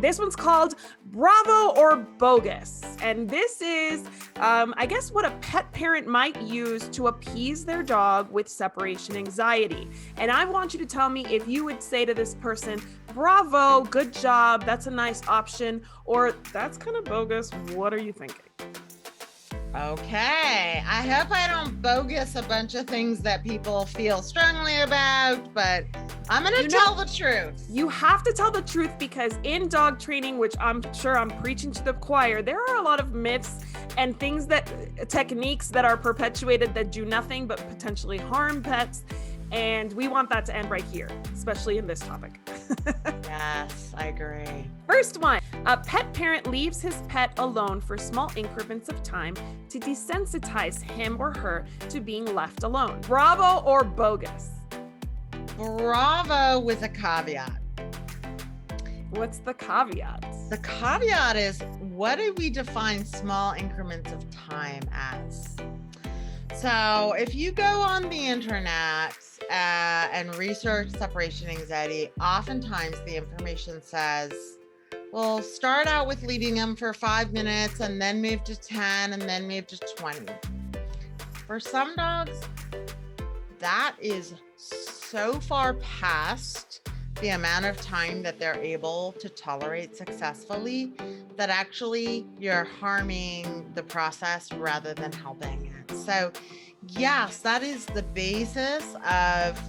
This one's called Bravo or Bogus. And this is, I guess, what a pet parent might use to appease their dog with separation anxiety. And I want you to tell me if you would say to this person, bravo, good job, that's a nice option, or that's kind of bogus, what are you thinking? Okay, I hope I don't bogus a bunch of things that people feel strongly about, but I'm going to tell the truth. You have to tell the truth because in dog training, which I'm sure I'm preaching to the choir, there are a lot of myths and techniques that are perpetuated that do nothing but potentially harm pets. And we want that to end right here, especially in this topic. Yes, I agree. First one, a pet parent leaves his pet alone for small increments of time to desensitize him or her to being left alone. Bravo or bogus? Bravo with a caveat. What's the caveat? The caveat is, what do we define small increments of time as? So if you go on the internet and research separation anxiety, oftentimes the information says, well, start out with leaving them for 5 minutes and then move to 10 and then move to 20. For some dogs, that is so far past the amount of time that they're able to tolerate successfully that actually you're harming the process rather than helping it. So yes, that is the basis of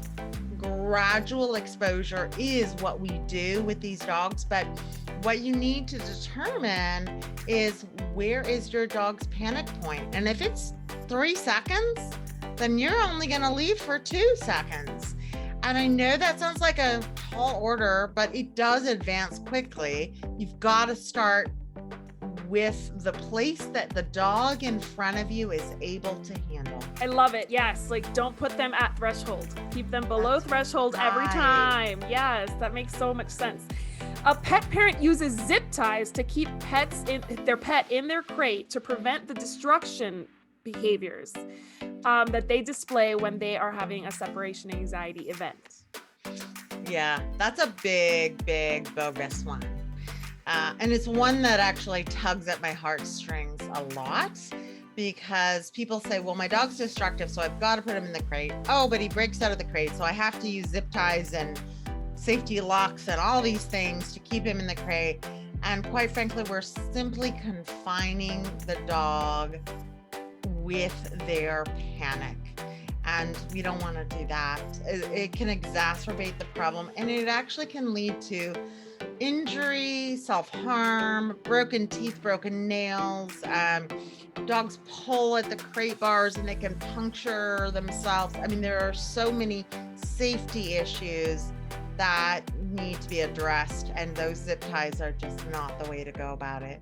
gradual exposure is what we do with these dogs. But what you need to determine is, where is your dog's panic point? And if it's 3 seconds, then you're only going to leave for 2 seconds. And I know that sounds like a tall order, but it does advance quickly. You've got to start with the place that the dog in front of you is able to handle. I love it. Yes. Like, don't put them at threshold. Keep them below threshold every time. Yes. That makes so much sense. A pet parent uses zip ties to keep their pet in their crate to prevent the destruction behaviors that they display when they are having a separation anxiety event. Yeah, that's a big, big bogus one. And it's one that actually tugs at my heartstrings a lot, because people say, well, my dog's destructive, so I've got to put him in the crate. Oh, but he breaks out of the crate, so I have to use zip ties and safety locks and all these things to keep him in the crate. And quite frankly, we're simply confining the dog with their panic. And we don't want to do that. It can exacerbate the problem, and it actually can lead to injury, self-harm, broken teeth, broken nails. Dogs pull at the crate bars and they can puncture themselves. I mean, there are so many safety issues that need to be addressed, and those zip ties are just not the way to go about it.